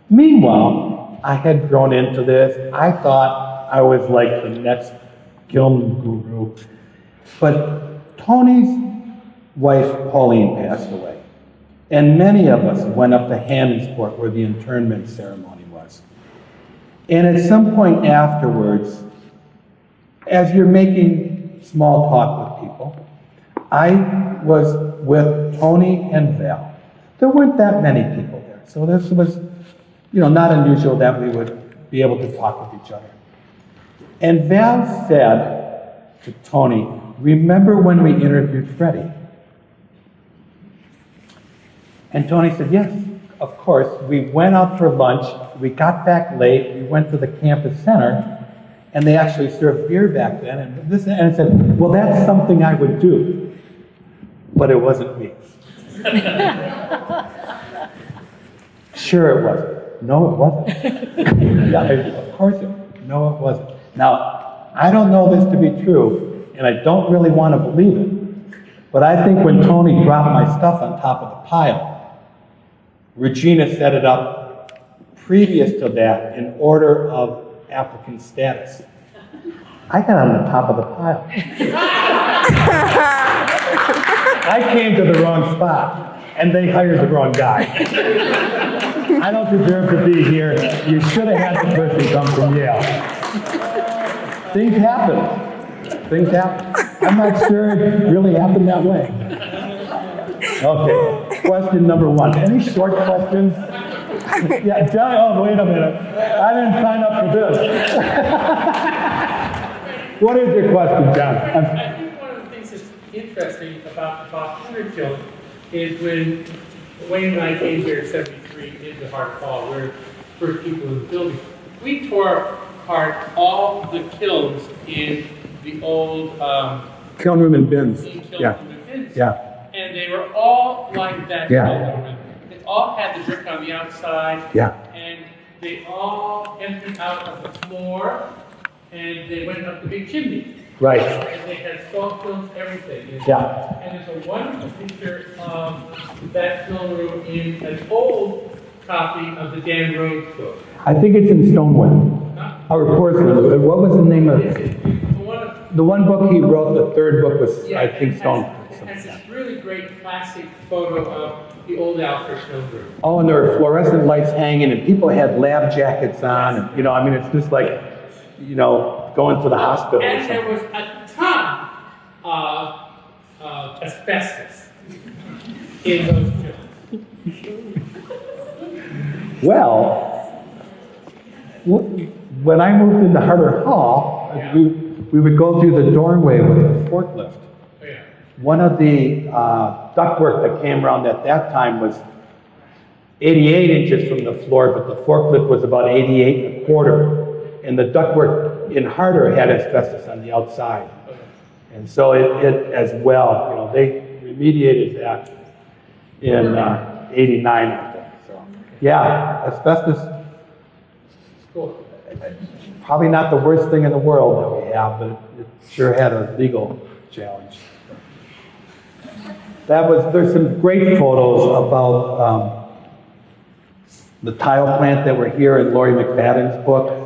Meanwhile, I had grown into this. I thought I was like the next Kiln guru. But Tony's wife, Pauline, passed away. And many of us went up to Hammondsport where the internment ceremony was. And at some point afterwards, as you're making small talk with people, I was with Tony and Val. There weren't that many people there, so this was, not unusual that we would be able to talk with each other. And Val said to Tony, "Remember when we interviewed Freddy?" And Tony said, "Yes, of course." We went out for lunch. We got back late. We went to the campus center, and they actually served beer back then. And I said, "Well, that's something I would do." But it wasn't me. Sure it wasn't. No, it wasn't. Yeah, of course it was. No, it wasn't. Now, I don't know this to be true, and I don't really want to believe it, but I think when Tony dropped my stuff on top of the pile, Regina set it up previous to that in order of applicant status. I got on the top of the pile. I came to the wrong spot, and they hired the wrong guy. I don't deserve to be here. You should have had the person come from Yale. Things happen. Things happen. I'm not sure it really happened that way. Okay, question number one. Any short questions? Yeah, oh, wait a minute. I didn't sign up for this. What is your question, John? I think one of the things that's interesting about the Bob Burner kiln is when Wayne and I came here in '73 into Hart Hall, we're first people in the building. We tore apart all the kilns in the old Kiln room and bins. kiln Yeah. bins. Yeah. And they were all like that. Yeah. They all had the brick on the outside. Yeah. And they all emptied out of the floor, and they went up the big chimney. Right. And they had salt kilns, everything. Yeah. And there's a wonderful picture of that kiln room in an old copy of the Dan Rhodes book. I think it's in Stonewood. Or Portsmouth. What was the name of it? The one book he wrote, the third book was, I think, Stonewood. It has this really great classic photo of the old Alfred kiln room. Oh, and there were fluorescent lights hanging, and people had lab jackets on, and it's just like, going to the hospital. Or And there something. was a ton of asbestos in those kilns. Well, when I moved into Harder Hall, we would go through the doorway with the forklift. Oh, yeah. One of the ductwork that came around at that time was 88 inches from the floor, but the forklift was about 88 and a quarter. And the ductwork in Harder had asbestos on the outside. And so it as well, they remediated that in 89, I think. So, yeah, asbestos, Cool. probably not the worst thing in the world that we have, but it sure had a legal challenge. There's some great photos about the tile plant that were here in Laurie McFadden's book.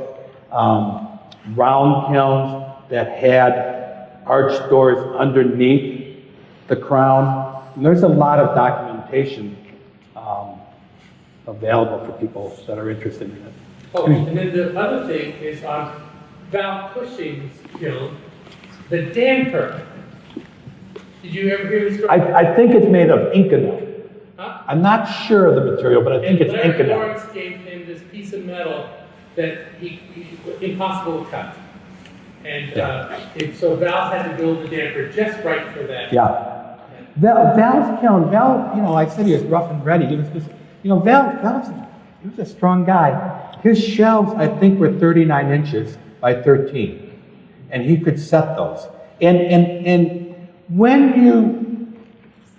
Round kilns that had arched doors underneath the crown. And there's a lot of documentation available for people that are interested in it. Oh, and then the other thing is on Val Cushing's kiln, the damper. Did you ever hear this story? I think it's made of Inconel. Huh? I'm not sure of the material, but I think it's Larry Inconel. Lawrence gave him this piece of metal that he impossible to cut. And so Val had to build the damper just right for that. Yeah. Val's kiln, I said he was rough and ready. He was just, Val's He was a strong guy. His shelves, I think, were 39 inches by 13. And he could set those. And when you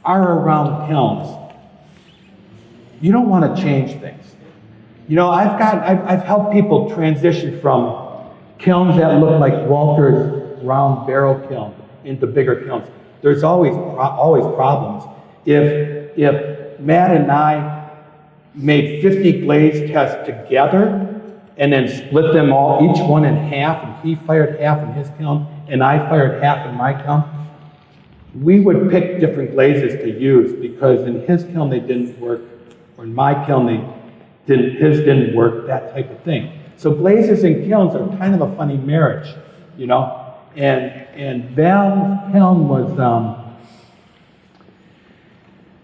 are around kilns, you don't want to change things. You know, I've helped people transition from kilns that look like Walter's round barrel kiln into bigger kilns. There's always problems. If Matt and I made 50 glaze tests together and then split them all, each one in half, and he fired half in his kiln and I fired half in my kiln, we would pick different glazes to use because in his kiln they didn't work, or in my kiln his didn't work, that type of thing. So glazes and kilns are kind of a funny marriage, you know? And Val's kiln was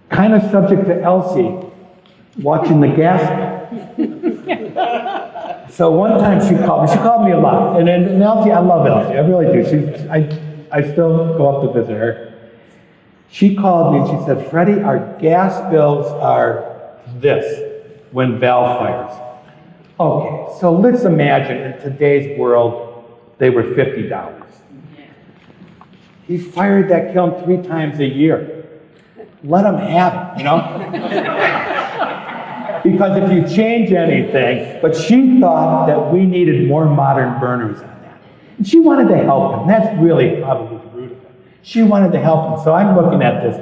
kind of subject to Elsie watching the gas bill. So one time she called me a lot. And Elsie, I love Elsie, I really do. I still go up to visit her. She called me and she said, Freddie, our gas bills are this when Val fires. Okay, so let's imagine in today's world, they were $50. He fired that kiln 3 times a year. Let him have it, you know? Because if you change anything, but she thought that we needed more modern burners on that. And she wanted to help him. That's really probably the root of it. She wanted to help him. So I'm looking at this.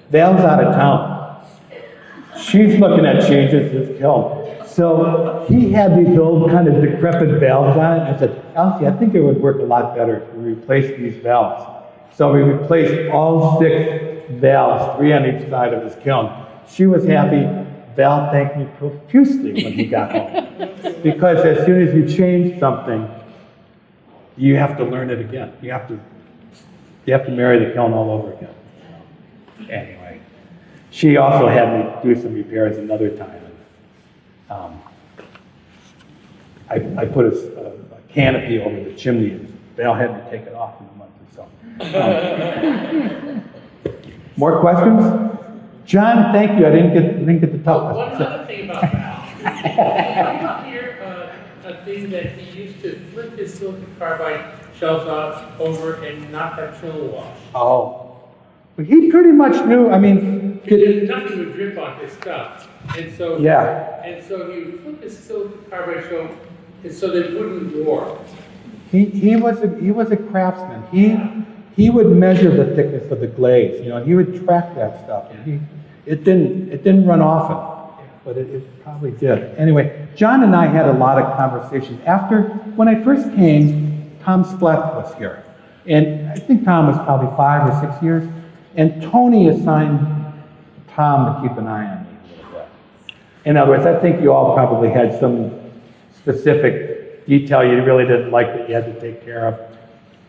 Val's out of town. She's looking at changing his kiln. So he had these old kind of decrepit valves on it. I said, Elsie, I think it would work a lot better if we replaced these valves. So we replaced all 6 valves, 3 on each side of his kiln. She was happy. Val thanked me profusely when he got home. Because as soon as you change something, you have to learn it again. You have to marry the kiln all over again. Anyway, she also had me do some repairs another time. I put a canopy over the chimney, and Val had me take it off in a month or so. More questions? John, thank you. I didn't get the tough One questions. other thing about Val. Did you hear a thing that he used to flip his silicon carbide shelves out over and not have chill wash? Oh, but he pretty much knew. I mean, Nothing would drip on his stuff, and so yeah. and so he would flip his silicon carbide shelf so that it wouldn't warp. He was a craftsman. He would measure the thickness of the glaze, you know, and he would track that stuff. And it didn't run often, but it probably did. Anyway, John and I had a lot of conversations. When I first came, Tom Splett was here. And I think Tom was probably 5 or 6 years. And Tony assigned Tom to keep an eye on me a little bit. In other words, I think you all probably had some specific detail you really didn't like that you had to take care of.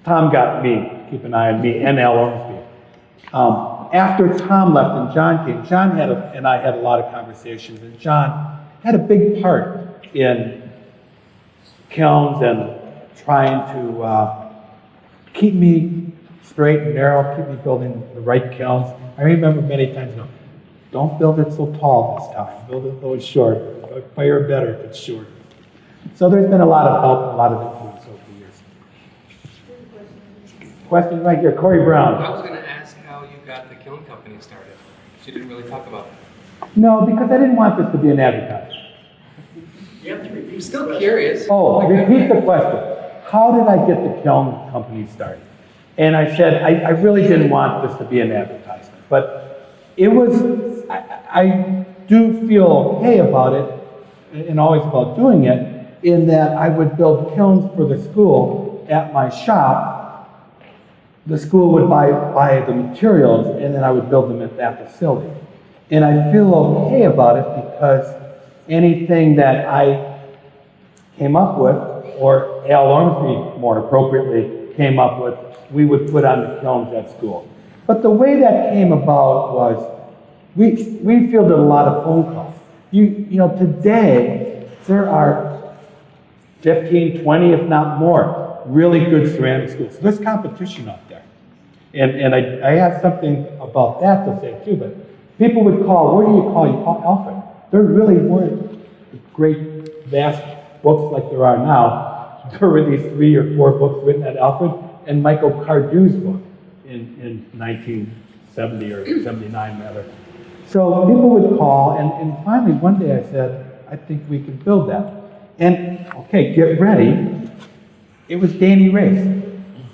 Tom got me, keep an eye on me, and Al Ormsby. After Tom left and John came, John and I had a lot of conversations, and John had a big part in Kilns and trying to keep me straight and narrow, keep me building the right kilns. I remember many times, don't build it so tall this time, build it a little short. Fire better if it's short. So there's been a lot of help, a lot of influence over the years. Question right here, Corey Brown. I was going to ask how you got the kiln company started. She didn't really talk about that. No, because I didn't want this to be an advertisement. I'm still curious. Oh, repeat the question. How did I get the kiln company started? And I said, I really didn't want this to be an advertisement. But it was, I do feel okay about it, and always about doing it, in that I would build kilns for the school at my shop. The school would buy the materials, and then I would build them at that facility. And I feel okay about it because anything that I came up with, or Al Ormsby more appropriately came up with, we would put on the kilns at school. But the way that came about was, we fielded a lot of phone calls. You know, today, there are 15, 20, if not more, really good ceramic schools. There's competition out there. And I have something about that to say too, but people would call, where do you call? You call Alfred. There really weren't great, vast books like there are now, there were these 3 or 4 books written at Alfred and Michael Cardew's book in 1970 or 79 rather. So people would call, and finally one day I said, I think we can build that. And okay, get ready. It was Danny Race,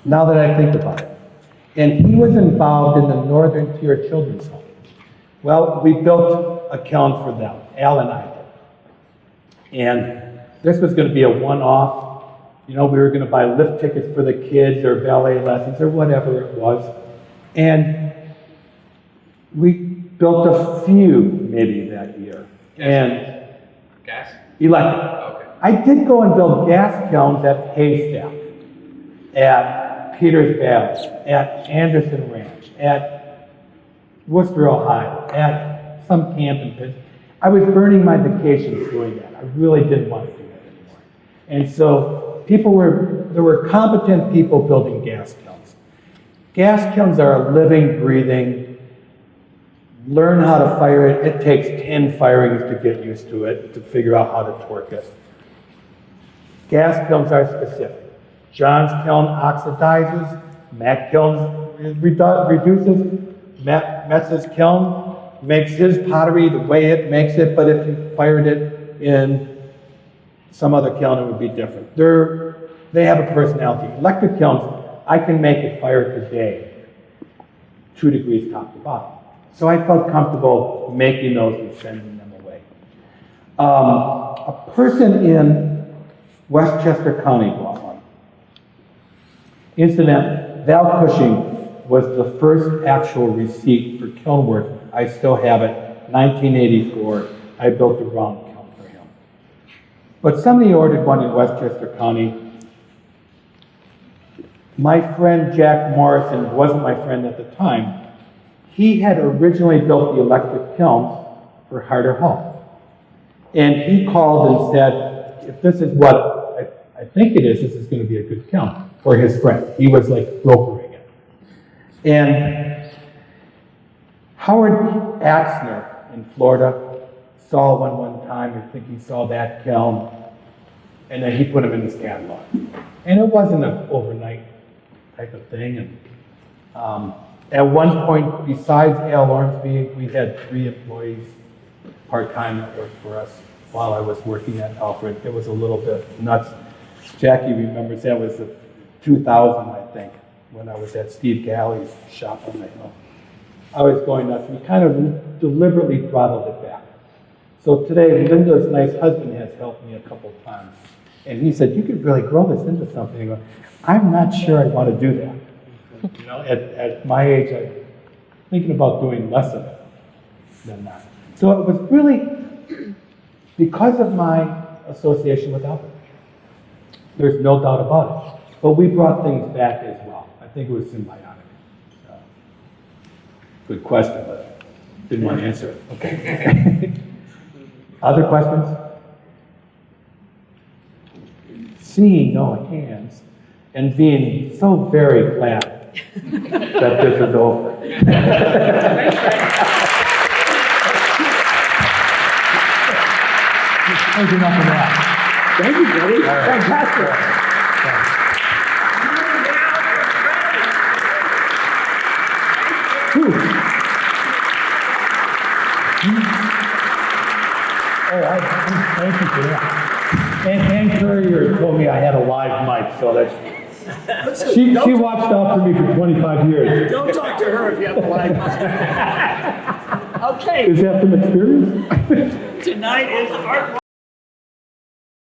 now that I think about it. And he was involved in the Northern Tier Children's Home. Well, we built a kiln for them, Al and I did. And this was going to be a one-off. You know, we were going to buy lift tickets for the kids or ballet lessons or whatever it was. And we built a few maybe that year. And Gas? electric. Okay. I did go and build gas kilns at Haystack, at Peters Valley, at Anderson Ranch, at Worcester, Ohio, at some camping pit. I was burning my vacations doing that. I really didn't want to do that anymore. And so there were competent people building gas kilns. Gas kilns are a living, breathing, learn how to fire it. It takes 10 firings to get used to it, to figure out how to torque it. Gas kilns are specific. John's kiln oxidizes, Matt kiln reduces, Metz's kiln makes his pottery the way it makes it, but if you fired it in some other kiln, it would be different. They have a personality. Electric kilns, I can make it fire today, 2 degrees top to bottom. So I felt comfortable making those and sending them away. A person in Westchester County bought one. Incident, Val Cushing was the first actual receipt for kiln work. I still have it, 1984. I built the round kiln for him. But somebody ordered one in Westchester County. My friend Jack Morrison wasn't my friend at the time. He had originally built the electric kilns for Harder Hall. And he called and said, if this is what I think it is, this is going to be a good kiln for his friend. He was like brokering it. And Howard Axner in Florida saw one time, I think he saw that kiln, and then he put him in his catalog. And it wasn't an overnight type of thing. And at one point, besides Al Ormsby, we had 3 employees part-time that worked for us while I was working at Alfred. It was a little bit nuts. Jackie remembers that was 2000, I think, when I was at Steve Galley's shop on the hill. I was going nuts. We kind of deliberately throttled it back. So today, Linda's nice husband has helped me a couple of times. And he said, you could really grow this into something. I go, I'm not sure I want to do that. You know, at my age, I'm thinking about doing less of it than that. So it was really because of my association with Alfred. There's no doubt about it. But we brought things back as well. I think it was symbiotic. Good question, but didn't want to answer it. Okay. Other questions? Seeing no hands and being so very glad that this is over. There's enough of that. Thank you, Freddy. Fantastic. Thank you for that. And Courier told me I had a live mic, so that's... She watched out for me for 25 years. Don't talk to her if you have a line. Okay, Is that from experience? tonight is part 1